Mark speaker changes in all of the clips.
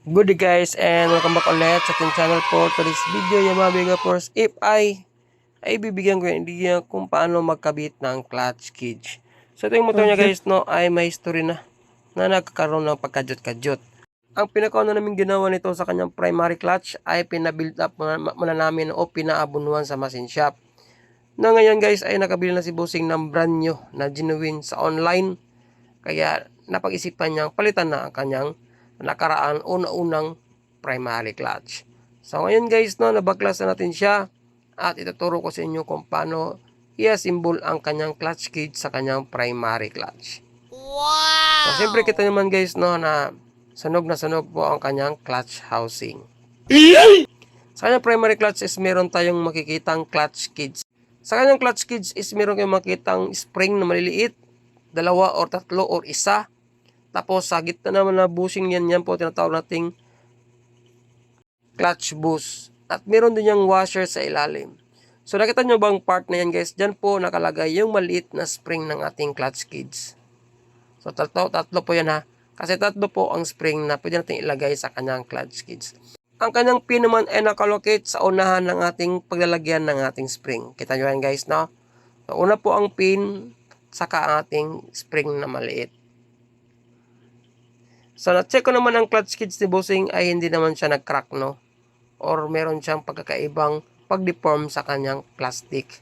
Speaker 1: Good day guys and welcome back ulit sa ating channel for today's video yung mga biga force if ay bibigyan ko yung idea kung paano magkabit ng clutch cage. So ito yung motor niya guys no ay may history na nagkakaroon ng pagkadyot-kadyot. Ang pinakauna namin ginawa nito sa kanyang primary clutch ay pinabuild up muna namin o pinaabunuan sa machine shop. Na ngayon guys ay nakabili na si Bossing ng brand new na genuine sa online. Kaya napag-isipan niyang palitan na ang kanyang nakaraan una-unang primary clutch. So ngayon guys no, nabaklas na natin siya at ituturo ko sa inyo kung paano i-assemble ang kanyang clutch cage sa kanyang primary clutch. Wow! So siyempre kita naman guys no na sunog na sunog po ang kanyang clutch housing. Sa kanyang primary clutch is meron tayong makikitang clutch cage. Sa kanyang clutch cage is meron kayong makitang spring na maliliit, dalawa or tatlo or isa. Tapos sa gitna naman na bushing yan po tinatawag nating clutch boost. At meron din yung washer sa ilalim. So nakita nyo bang part na yan guys? Diyan po nakalagay yung maliit na spring ng ating clutch cage. So tatlo po yan ha. Kasi tatlo po ang spring na pwede natin ilagay sa kanyang clutch cage. Ang kanyang pin naman ay nakalocate sa unahan ng ating paglalagyan ng ating spring. Kita nyo yan guys no? So una po ang pin saka ang ating spring na maliit. So, na-check ko naman ang clutch cage ni Bossing ay hindi naman siya nag-crack, no? Or meron siyang pagkakaibang pag-deform sa kanyang plastic.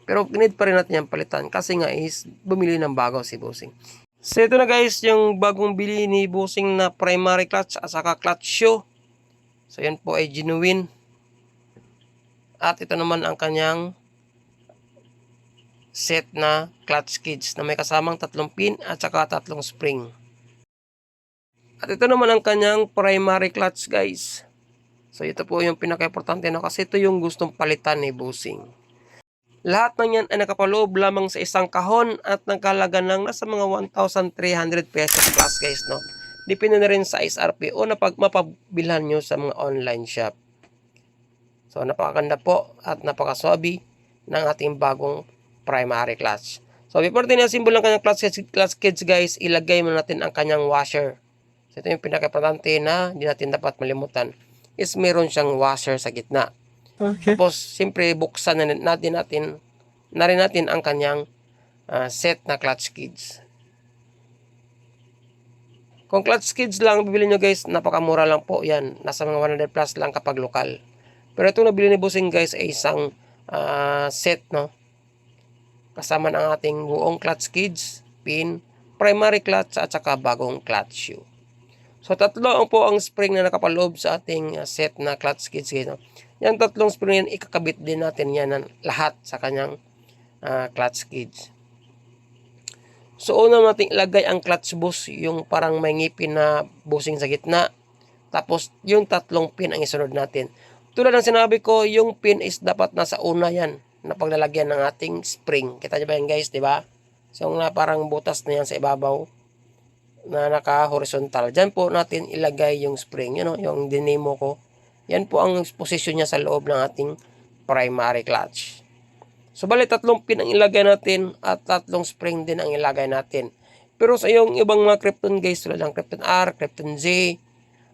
Speaker 1: Pero need pa rin natin yung palitan kasi nga is bumili ng bago si Bossing. So, ito na guys, yung bagong bili ni Bossing na primary clutch at saka clutch shoe. So, yan po ay genuine. At ito naman ang kanyang set na clutch cage na may kasamang 3 pin at saka 3 spring. At ito naman ang kanyang primary clutch guys. So ito po yung pinaka-importante na kasi ito yung gustong palitan ni Bossing. Lahat ng yan ay nakapaloob lamang sa isang kahon at nagkalaga ng nasa mga 1,300 pesos plus guys no. Depende na rin sa SRP o mapabilhan nyo sa mga online shop. So napakaganda po at napakaswabe ng ating bagong primary clutch. So before tinasimbol ng kanyang clutch cage guys, ilagay muna natin ang kanyang washer. So ito yung pinaka-importante na hindi natin dapat malimutan is meron siyang washer sa gitna. Okay. Tapos siyempre buksan na rin natin ang kanyang set na clutch cage. Kung clutch cage lang bibili nyo guys, napakamura lang po yan. Nasa mga 100 plus lang kapag lokal. Pero ito nabili ni Bossing guys ay isang set no. Kasama ng ating buong clutch cage, pin, primary clutch at saka bagong clutch shoe. So tatlo po ang spring na nakapaloob sa ating set na clutch cage. Yan tatlong spring yan, ikakabit din natin yan lahat sa kanyang clutch cage. So una natin ilagay ang clutch boost, yung parang may ngipin na bushing sa gitna. Tapos yung 3 pin ang isunod natin. Tulad ng sinabi ko, yung pin is dapat nasa una yan na paglalagyan ng ating spring. Kita nyo ba yan guys, di ba? So parang butas na yan sa ibabaw na naka-horizontal. Diyan po natin ilagay yung spring. You know, yung dinemo ko. Yan po ang position niya sa loob ng ating primary clutch. So, bali 3 pin ang ilagay natin at 3 spring din ang ilagay natin. Pero sa yung ibang mga Krypton guys, tulad ng Krypton R, Krypton Z,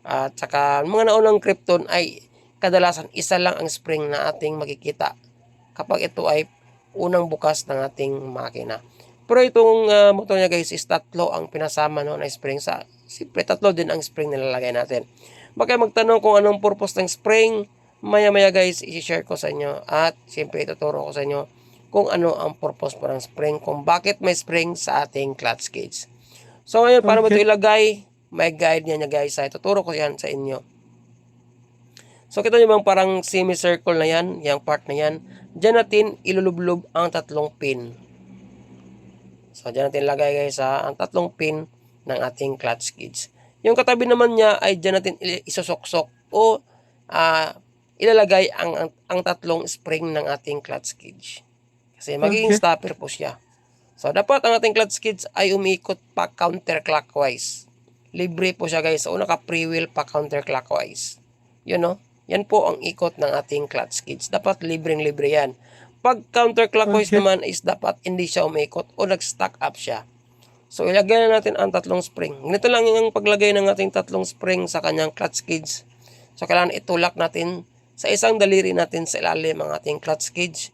Speaker 1: at saka mga naunang Krypton ay kadalasan isa lang ang spring na ating makikita kapag ito ay unang bukas ng ating makina. Pero itong motor niya guys is 3 ang pinasama no, na spring. Siyempre 3 din ang spring na nilalagay natin. Baka magtanong kung anong purpose ng spring. Maya guys i-share ko sa inyo. At siyempre ituturo ko sa inyo kung ano ang purpose po ng spring. Kung bakit may spring sa ating clutch cage. So ngayon paano ba ito ilagay? May guide niya guys. Ituturo ko yan sa inyo. So kita nyo bang parang semicircle na yan. Yung part na yan. Diyan natin ilulublob ang 3 pin. So, dyan natin lagay guys ang 3 pin ng ating clutch cage. Yung katabi naman niya ay dyan natin isusoksok o ilalagay ang 3 spring ng ating clutch cage. Kasi magiging stopper po siya. So, dapat ang ating clutch cage ay umiikot pa counterclockwise. Libre po siya guys. So, naka-pre-wheel pa counterclockwise. Yun no? Yan po ang ikot ng ating clutch cage. Dapat libreng-libre yan. Pag counterclockwise naman is dapat hindi siya umikot o nag-stack up siya. So ilagay na natin ang tatlong spring. Ganito lang yung paglagay ng ating tatlong spring sa kanyang clutch cage. So kailangan itulak natin sa isang daliri natin sa ilalim ang ating clutch cage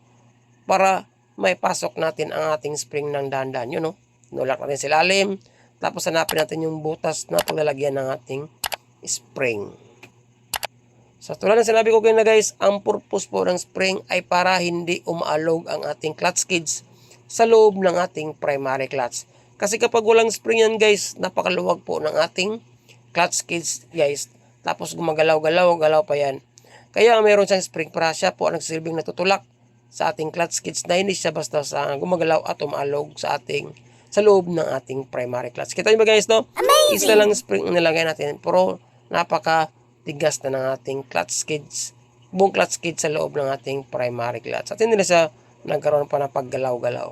Speaker 1: para may pasok natin ang ating spring ng dahan-dahan. Yun, no? Inulak natin sa ilalim. Tapos hanapin natin yung butas na paglalagyan ng ating spring. So tulad ng sinabi ko kayo na guys, ang purpose po ng spring ay para hindi umaalog ang ating clutch cage sa loob ng ating primary clutch. Kasi kapag walang spring yan guys, napakaluwag po ng ating clutch cage guys. Tapos gumagalaw-galaw pa yan. Kaya mayroon siyang spring para siya po ang nagsisilbing natutulak sa ating clutch cage na hindi siya basta gumagalaw at umalog sa loob ng ating primary clutch. Kita niyo ba guys, no? Amazing! Isa lang spring nilagay natin, pero napaka-tigas na ng ating clutch cage. Buong clutch cage sa loob ng ating primary clutch. At hindi na siya nagkaroon pa ng paggalaw-galaw.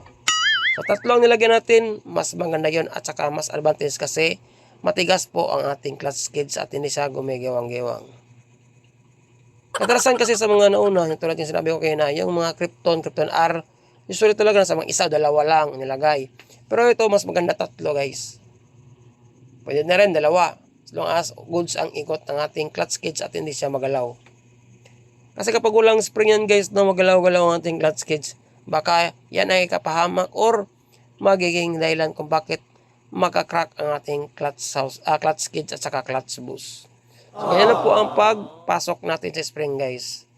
Speaker 1: So tatlong nilagyan natin, mas maganda yon at saka mas advantage kasi matigas po ang ating clutch cage at hindi siya gumigewang-gewang. Kadalasan kasi sa mga nauna, yung tulad yung sinabi ko kayo na, yung mga Krypton R, usually talaga sa mga isa o dalawa lang nilagay. Pero ito mas maganda tatlo guys. Pwede na rin dalawa. As long as goods ang ikot ng ating clutch cage at hindi siya magalaw. Kasi kapag walang spring yan guys na magalaw-galaw ang ating clutch cage, baka yan ay kapahamak or magiging dahilan kung bakit makakrak ang ating clutch cage at saka clutch boost. So ganyan na po ang pagpasok natin sa spring guys.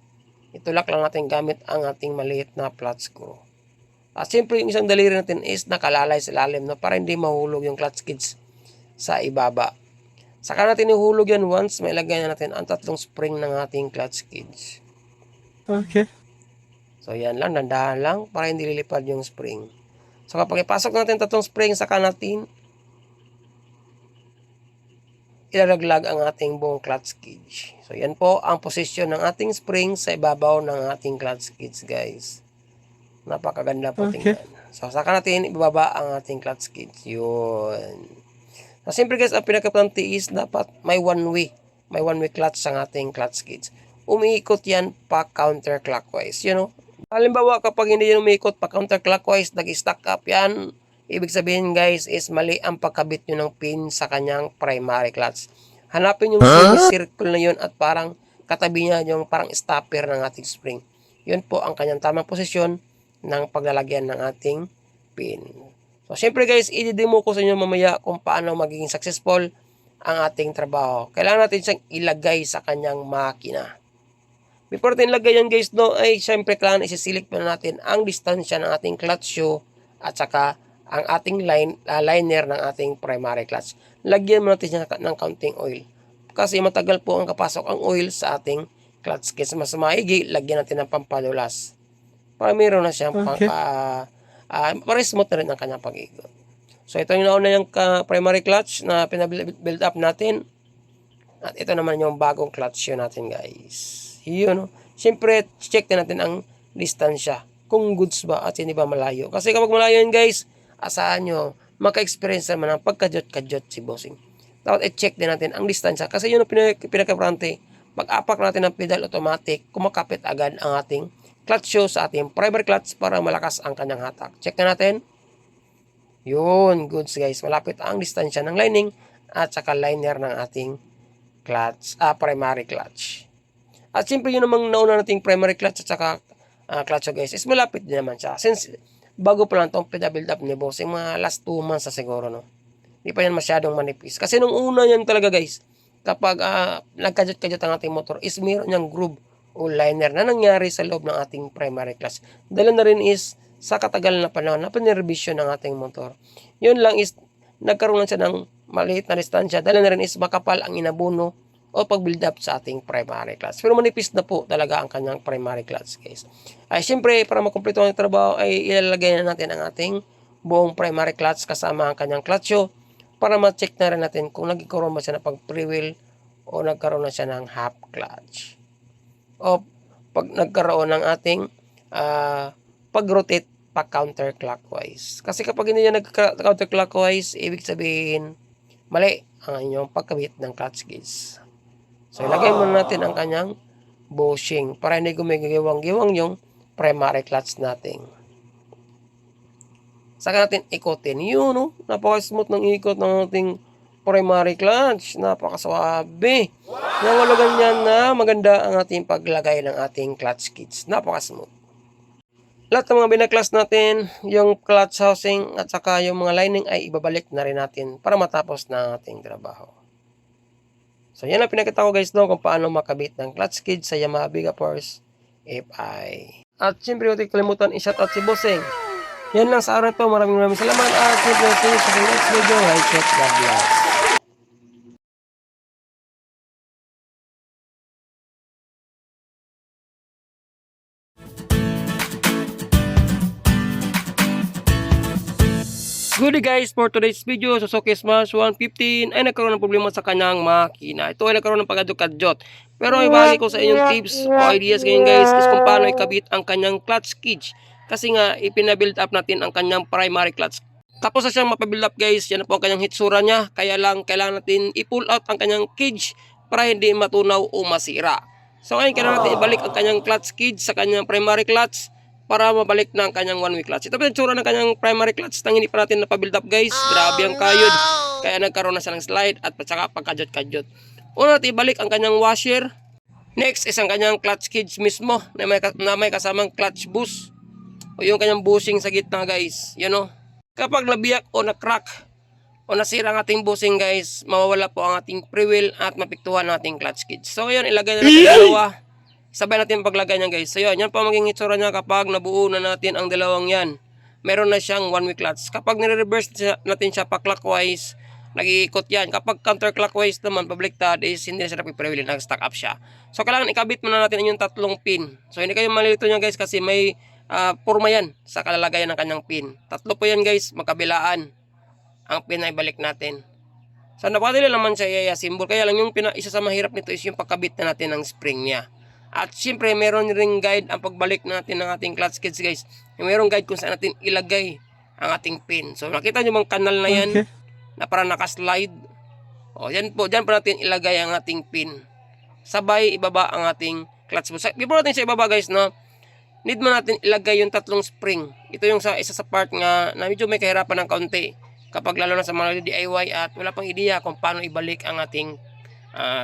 Speaker 1: Itulak lang natin gamit ang ating maliit na flat screw. At siyempre yung isang daliri natin is nakalalay sa ilalim na para hindi mahulog yung clutch cage sa ibaba. Saka natin ihulog yan once may lagay na natin ang tatlong spring ng ating clutch cage. Okay. So yan lang, dandahan lang para hindi lilipad yung spring. So kapag ipasok natin tatlong spring, saka natin ilalaglag ang ating buong clutch cage. So yan po ang posisyon ng ating spring sa ibabaw ng ating clutch cage guys. Napakaganda po tingnan. So saka natin ibababa ang ating clutch cage. Yun. So siyempre guys, ang pinaka-importante is dapat may one way clutch ang ating clutch cage. Umiikot yan pa counterclockwise, you know. Halimbawa kapag hindi yan umiikot pa counterclockwise, nag-stack up yan, ibig sabihin guys is mali ang pagkabit nyo ng pin sa kanyang primary clutch. Hanapin yung circle na yun at parang katabi niya yung parang stopper ng ating spring. Yun po ang kanyang tamang posisyon ng paglalagyan ng ating pin. So syempre guys, i-demo ko sa inyo mamaya kung paano magiging successful ang ating trabaho. Kailangan natin siyang ilagay sa kanyang makina. Before natin ilagay yan guys, no, ay syempre kailangan isi-select na natin ang distansya ng ating clutch shoe at saka ang ating liner ng ating primary clutch. Lagyan mo natin siya ng counting oil. Kasi matagal po ang kapasok ang oil sa ating clutch cage. Mas maigi, lagyan natin ng pampadulas. Para mayroon na siyang para smooth na rin ang kanyang pag-ikot. So ito yung nauna yung primary clutch na pinabuild up natin. At ito naman yung bagong clutch shoe natin guys. Yun, no? Siyempre, check din natin ang distansya. Kung goods ba at hindi ba malayo. Kasi kapag malayo yun guys, asahan nyo, maka-experience naman ng pagkadyot-kadyot si bossing. Dapat i-check din natin ang distansya. Kasi yun ang pinaka-importante. Pag-apak natin ng pedal automatic, kumakapit agad ang ating clutch shoe sa ating primary clutch para malakas ang kanyang hatak. Check na natin. Yun, goods guys. Malapit ang distansya ng lining at saka liner ng ating clutch, primary clutch. At siyempre yun namang nauna nating primary clutch at saka clutch guys is malapit din naman siya. Since bago pa lang itong pinabuild up ni bossing, mga last 2 months sa siguro, no? Hindi pa yan masyadong manipis. Kasi nung una yan talaga guys, kapag nagkadyot-kadyot ang ating motor is mayroon niyang groove o liner na nangyari sa loob ng ating primary clutch. Dala na rin is sa katagal na panahon na pinirvisyon ng ating motor. Yun lang is nagkaroon lang siya ng maliit na distansya. Dala na rin is makapal ang inabuno o pag-build up sa ating primary clutch. Pero manipis na po talaga ang kanyang primary clutch guys. Ay siyempre para makumpleto ang trabaho ay ilalagay na natin ang ating buong primary clutch kasama ang kanyang clutch shoe para ma-check na rin natin kung nagkaroon ba siya ng pag-freewheel o nagkaroon na siya ng half clutch. O pag nagkaroon ng ating pag-rotate pa counterclockwise. Kasi kapag hindi niya nag-counterclockwise, ibig sabihin mali ang inyong pagkabit ng clutch gauge. So ilagay muna natin ang kanyang bushing para hindi gumigawang-giwang yung primary clutch natin. Saka natin ikotin. Yun, no? Napaka-smooth ng ikot ng ating primary clutch. Napakaswabe. Nangulugan niyan na maganda ang ating paglagay ng ating clutch kits. Napaka-smooth. Lahat ng mga binaklas natin, yung clutch housing at saka yung mga lining ay ibabalik na rin natin para matapos na ang ating trabaho. So yan ang pinakita ko guys no, kung paano makabit ng clutch kit sa Yamaha Biga Force FI. At syempre huwag kalimutan i-shoutout si Bossing. Yan lang sa araw ito. Maraming salamat at syempre see you sa next video. Right check. God bless. Good guys, for today's video, Suzuki Smash 115 ay nagkaroon ng problema sa kanyang makina. Ito ay nagkaroon ng pagkadyot-kadyot. Pero ibahagi ko sa inyong tips o ideas ngayon guys is kung paano ikabit ang kanyang clutch cage. Kasi nga, ipinabuild up natin ang kanyang primary clutch. Tapos na siyang mapabuild up guys, yan na po ang kanyang hitsura niya. Kaya lang, kailangan natin i-pull out ang kanyang cage para hindi matunaw o masira. So ngayon, kailangan natin ibalik ang kanyang clutch cage sa kanyang primary clutch para mabalik na ang kanyang one-way clutch. Ito po yung tsura ng kanyang primary clutch nang hindi pa natin napabuild up guys. Grabe ang kayod. Kaya nagkaroon na siya ng slide at saka pagkadyot-kadyot. Una natin ibalik ang kanyang washer. Next is ang kanyang clutch cage mismo na may kasamang clutch boost. O yung kanyang bushing sa gitna guys. Yan o. Kapag nabiyak o na-crack o nasira ang ating bushing guys, mawawala po ang ating pre-wheel at mapiktuhan ang ating clutch cage. So yun, ilagay na natin dalawa. Sabay natin paglagay niyan guys. So yun, yan po maging itsura niya kapag nabuo na natin ang dalawang yan. Meron na siyang one-way clutch. Kapag nire-reverse natin siya pa clockwise, nag-iikot yan. Kapag counterclockwise naman, pabaliktad is hindi na siya napiprewheel, nag-stack up siya. So kailangan ikabit muna natin yung tatlong pin. So hindi kayo malilito niya guys kasi may purma yan sa kalalagayan ng kanyang pin. Tatlo po yan guys, magkabilaan. Ang pin ay balik natin. So napakadali naman siya i-assemble. Kaya lang yung isa sa mahirap nito is yung pagkabit na natin ng spring niya. At syempre, meron ring guide ang pagbalik natin ng ating clutch cage guys. Meron guide kung saan natin ilagay ang ating pin. So, nakita nyo bang kanal na yan na parang nakaslide? O, yan po. Diyan po natin ilagay ang ating pin. Sabay, ibaba ang ating clutch boost. Before natin siya ibaba guys, no? Need mo natin ilagay yung tatlong spring. Ito yung isa sa part nga na medyo may kahirapan ng kaunti. Kapag lalo na sa mga DIY at wala pang ideya kung paano ibalik ang ating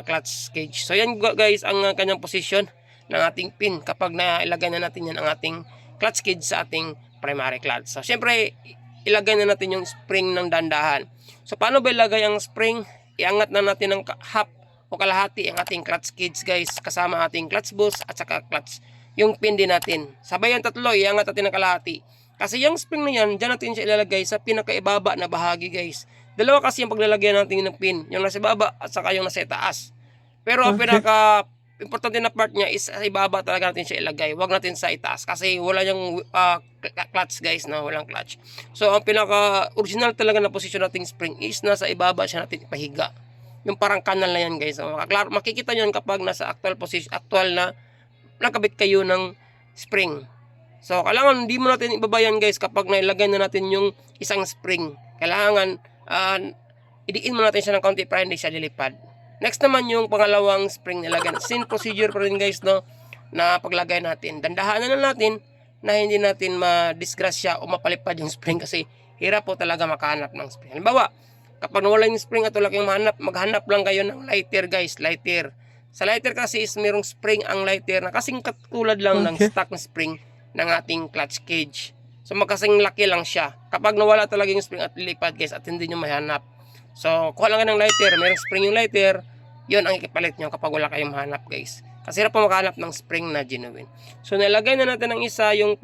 Speaker 1: clutch cage. So, yan guys ang kanyang position ng ating pin kapag nailagay na natin yan ang ating clutch cage sa ating primary clutch. So, syempre, ilagay na natin yung spring ng dandahan. So, paano ba ilagay ang spring? Iangat na natin ng half o kalahati ang ating clutch cage guys, kasama ating clutch boost at saka clutch. Yung pin din natin. Sabay yung tatlo, iangat natin ng kalahati. Kasi yung spring na yan, dyan natin siya ilalagay sa pinakaibaba na bahagi guys. Dalawa kasi yung paglalagyan natin ng pin. Yung nasa baba at saka yung nasa itaas. Pero ang pinaka importante na part niya is sa ibaba talaga natin siya ilagay. Huwag natin sa itaas kasi wala yung clutch guys na walang clutch. So ang pinaka original talaga na position nating spring is nasa ibaba siya natin ipahiga. Yung parang kanal na yan guys. So, makikita nyo kapag nasa actual position, actual na nakabit kayo ng spring. So kailangan hindi mo natin ibaba yan guys kapag nailagay na natin yung isang spring. Kailangan idiin mo natin siya ng kaunti para hindi siya lilipad. Next naman yung pangalawang spring nilagyan. Same procedure pa rin guys no, na paglagay natin. Dandahanan na natin na hindi natin madisgrasya o mapalipad yung spring kasi hirap po talaga makahanap ng spring. Halimbawa, kapag nawala yung spring at wala kayong maghanap lang kayo ng lighter guys, lighter. Sa lighter kasi is mayroong spring ang lighter na kasing katulad lang ng stock na spring ng ating clutch cage. So magkasing laki lang siya. Kapag nawala talaga yung spring at lilipad guys at hindi nyo mahanap. So kuha lang ng lighter, mayroong spring yung lighter, yun ang ikipalit nyo kapag wala kayong mahanap guys. Kasi hirap pa makahanap ng spring na genuine. So nilagay na natin ng isa, yung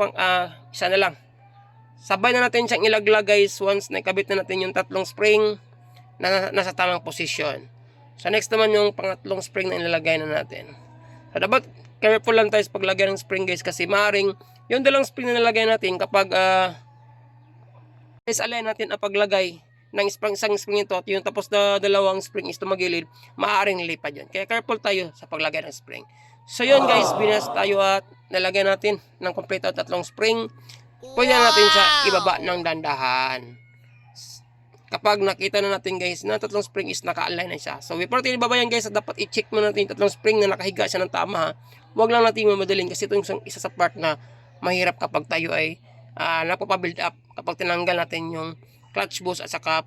Speaker 1: isa na lang. Sabay na natin siyang ilaglag guys once nakabit na natin yung tatlong spring na nasa tamang posisyon. So next naman yung pangatlong spring na ilalagay na natin. So dapat careful lang tayo sa paglagay ng spring guys kasi maaaring yung dalawang spring na nilagay natin kapag align natin ang paglagay ng isang spring ito at yung tapos na dalawang spring is tumagilid, maaaring lilipad yun. Kaya careful tayo sa paglagay ng spring. So yun guys, binas tayo at nalagay natin ng kompleto tatlong spring. Pwede na natin siya ibaba ng dandahan. Kapag nakita na natin guys na tatlong spring is naka-align na siya. So before natin ibaba yan guys, dapat i-check mo natin yung tatlong spring na nakahiga siya ng tama. Huwag lang natin mamadaling kasi ito yung isa sa part na mahirap kapag tayo ay napapabuild up kapag tinanggal natin yung clutch boost at saka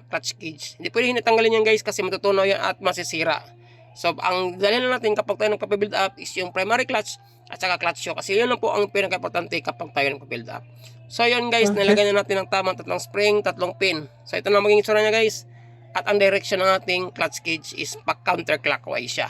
Speaker 1: clutch cage. Hindi pwede hinatanggalin yan guys kasi matutunaw yan at masisira. So ang dalhin lang natin kapag tayo nagpapabuild up is yung primary clutch at saka clutch shoe kasi yun lang po ang pinaka-importante kapag tayo nagpapabuild up. So yun guys, nilagay na natin ng tamang 3 spring, 3 pin. So ito na maging itsura niya guys. At ang direction ng ating clutch cage is pa-counterclockwise siya.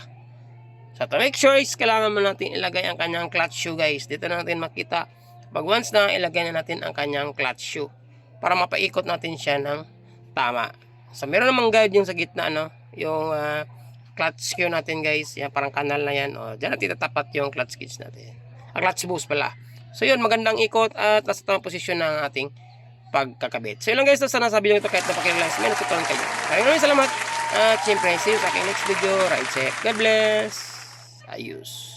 Speaker 1: So to make sure is kailangan mo natin ilagay ang kanyang clutch shoe guys. Dito na natin makita. Pag once na ilagay na natin ang kanyang clutch shoe para mapaikot natin siya ng tama. So meron namang guide yung sa gitna yung clutch shoe natin guys. Yan parang kanal na yan. O, diyan natin tatapat yung clutch cage natin. Clutch boost pala. So yun, magandang ikot at nasa tamang posisyon ng ating pagkakabit. So yun lang guys, sana sabi nyo ito kahit napakirelax. May natutunan kayo. Maraming salamat. At syempre, see you sa aking next video. Ride safe. God bless. Ayos.